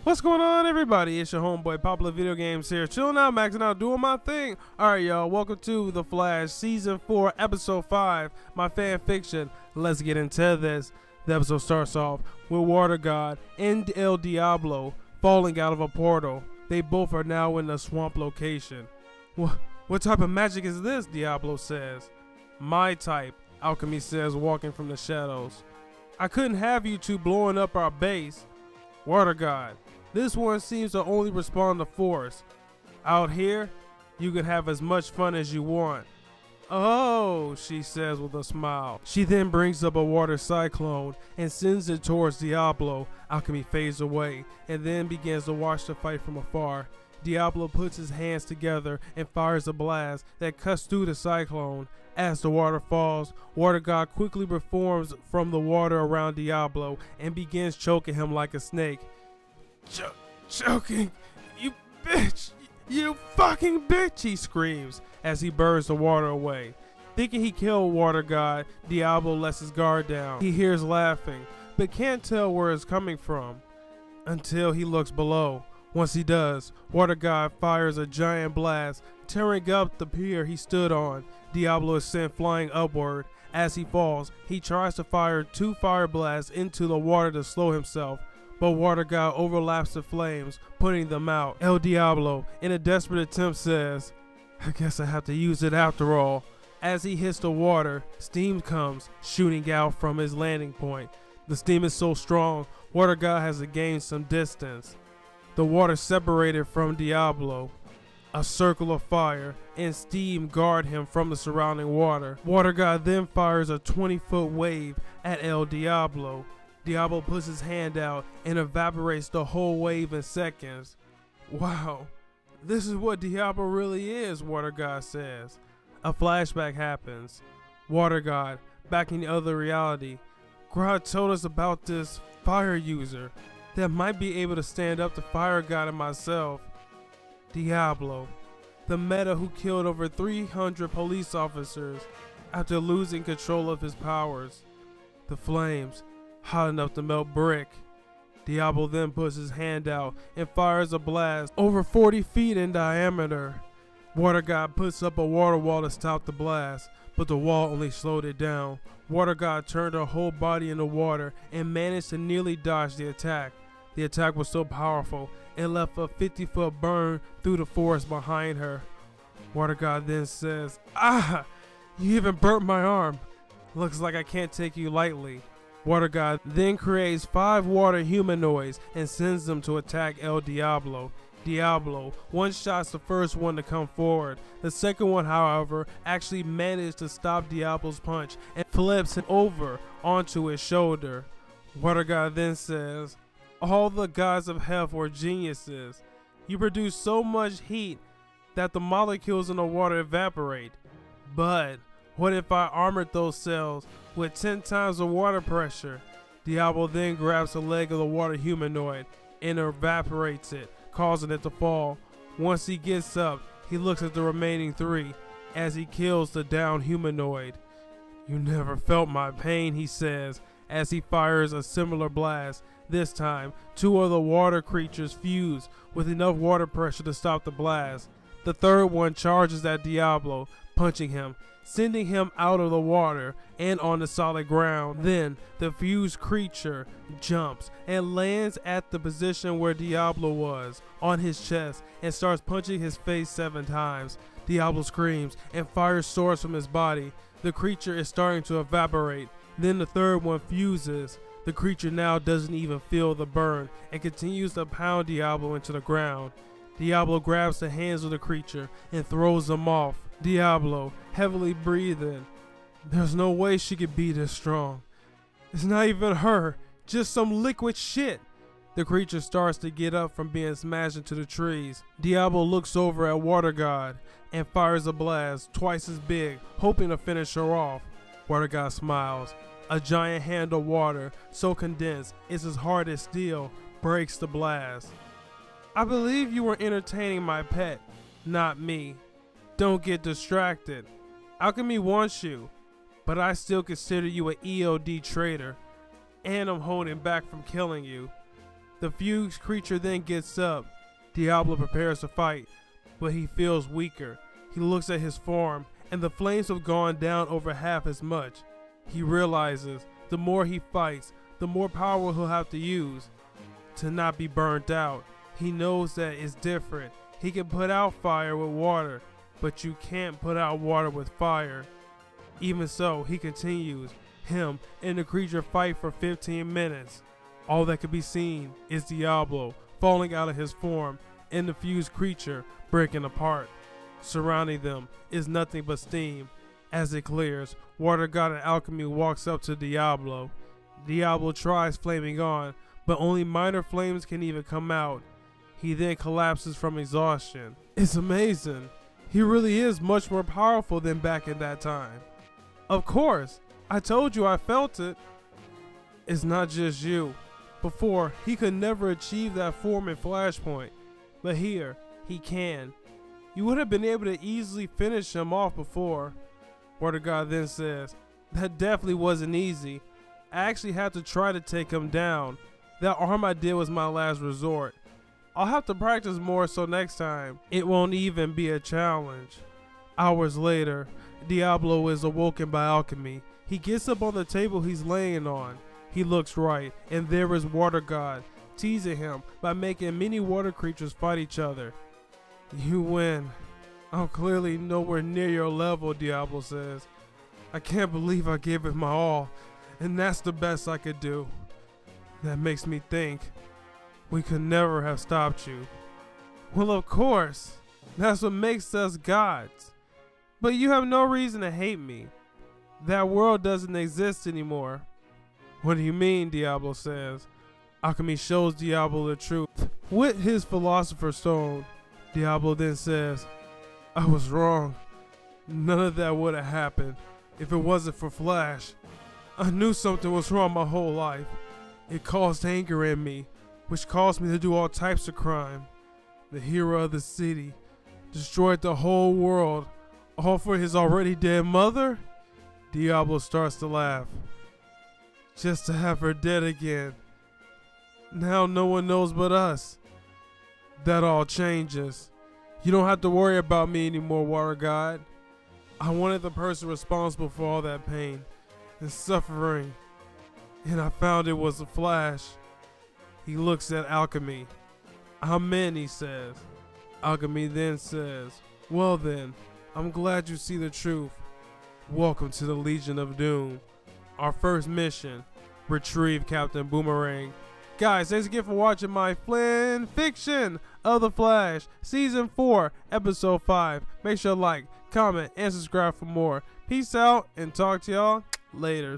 What's going on, everybody? It's your homeboy Popular Video Games here, chilling out, maxing out, doing my thing. Alright, y'all, welcome to The Flash Season 4, Episode 5, my fan fiction. Let's get into this. The episode starts off with Water God and El Diablo falling out of a portal. They both are now in a swamp location. What type of magic is this? Diablo says. My type, Alchemy says, walking from the shadows. I couldn't have you two blowing up our base. Water God. This one seems to only respond to force. Out here, you can have as much fun as you want. Oh, she says with a smile. She then brings up a water cyclone and sends it towards Diablo. Alchemy fades away and then begins to watch the fight from afar. Diablo puts his hands together and fires a blast that cuts through the cyclone. As the water falls, Water God quickly reforms from the water around Diablo and begins choking him like a snake. Choking? You bitch! You fucking bitch! He screams as he burns the water away. Thinking he killed Water God, Diablo lets his guard down. He hears laughing, but can't tell where it's coming from until he looks below. Once he does, Water God fires a giant blast, tearing up the pier he stood on. Diablo is sent flying upward. As he falls, he tries to fire 2 fire blasts into the water to slow himself, but Water God overlaps the flames, putting them out. El Diablo, in a desperate attempt, says, I guess I have to use it after all. As he hits the water, steam comes shooting out from his landing point. The steam is so strong, Water God has to gain some distance. The water separated from Diablo. A circle of fire and steam guard him from the surrounding water. Water God then fires a 20-foot wave at El Diablo. Diablo puts his hand out and evaporates the whole wave in seconds. Wow, this is what Diablo really is, Water God says. A flashback happens. Water God, back in the other reality. Grodd told us about this fire user that might be able to stand up to Fire God and myself. Diablo, the meta who killed over 300 police officers after losing control of his powers. The flames, hot enough to melt brick. Diablo then puts his hand out and fires a blast over 40 feet in diameter. Water God puts up a water wall to stop the blast, but the wall only slowed it down. Water God turned her whole body into water and managed to nearly dodge the attack. The attack was so powerful, it left a 50-foot burn through the forest behind her. Water God then says, Ah! You even burnt my arm. Looks like I can't take you lightly. Water God then creates 5 water humanoids and sends them to attack El Diablo. Diablo one-shots the first one to come forward. The second one, however, actually managed to stop Diablo's punch and flips him over onto his shoulder. Water God then says, all the gods of hell were geniuses. You produce so much heat that the molecules in the water evaporate. But what if I armored those cells with 10 times the water pressure? Diablo then grabs the leg of the water humanoid and evaporates it, causing it to fall. Once he gets up, he looks at the remaining 3 as he kills the downed humanoid. You never felt my pain, he says, as he fires a similar blast. This time, 2 of the water creatures fuse with enough water pressure to stop the blast. The third one charges at Diablo, punching him, sending him out of the water and on the solid ground. Then, the fused creature jumps and lands at the position where Diablo was, on his chest, and starts punching his face 7 times. Diablo screams and fires swords from his body. The creature is starting to evaporate. Then the third one fuses. The creature now doesn't even feel the burn and continues to pound Diablo into the ground. Diablo grabs the hands of the creature and throws them off. Diablo, heavily breathing. There's no way she could be this strong. It's not even her, just some liquid shit. The creature starts to get up from being smashed into the trees. Diablo looks over at Water God and fires a blast twice as big, hoping to finish her off. Water God smiles. A giant hand of water, so condensed it's as hard as steel, breaks the blast. I believe you were entertaining my pet, not me. Don't get distracted. Alchemy wants you, but I still consider you an EOD traitor, and I'm holding back from killing you. The fused creature then gets up. Diablo prepares to fight, but he feels weaker. He looks at his form, and the flames have gone down over half as much. He realizes the more he fights, the more power he'll have to use to not be burnt out. He knows that it's different. He can put out fire with water, but you can't put out water with fire. Even so, he continues. Him and the creature fight for 15 minutes. All that can be seen is Diablo falling out of his form and the fused creature breaking apart. Surrounding them is nothing but steam. As it clears, Water God and Alchemy walks up to Diablo. Diablo tries flaming on, but only minor flames can even come out. He then collapses from exhaustion. It's amazing. He really is much more powerful than back in that time. Of course, I told you I felt it. It's not just you. Before, he could never achieve that form in Flashpoint, but here, he can. You would have been able to easily finish him off before. Water God then says, that definitely wasn't easy. I actually had to try to take him down. That arm I did was my last resort. I'll have to practice more so next time it won't even be a challenge. Hours later, Diablo is awoken by Alchemy. He gets up on the table he's laying on. He looks right, and there is Water God, teasing him by making many water creatures fight each other. You win. I'm clearly nowhere near your level, Diablo says. I can't believe I gave it my all, and that's the best I could do. That makes me think we could never have stopped you. Well, of course. That's what makes us gods. But you have no reason to hate me. That world doesn't exist anymore. What do you mean, Diablo says. Alchemy shows Diablo the truth with his Philosopher's Stone. Diablo then says, I was wrong. None of that would have happened if it wasn't for Flash. I knew something was wrong my whole life. It caused anger in me, which caused me to do all types of crime. The hero of the city destroyed the whole world, all for his already dead mother? Diablo starts to laugh. Just to have her dead again. Now no one knows but us. That all changes. You don't have to worry about me anymore, Water God. I wanted the person responsible for all that pain and suffering, and I found it was the Flash. He looks at Alchemy. Amen, he says. Alchemy then says, well then, I'm glad you see the truth. Welcome to the Legion of Doom. Our first mission, retrieve Captain Boomerang. Guys, thanks again for watching my fan fiction of The Flash, Season 4, Episode 5. Make sure to like, comment, and subscribe for more. Peace out, and talk to y'all later.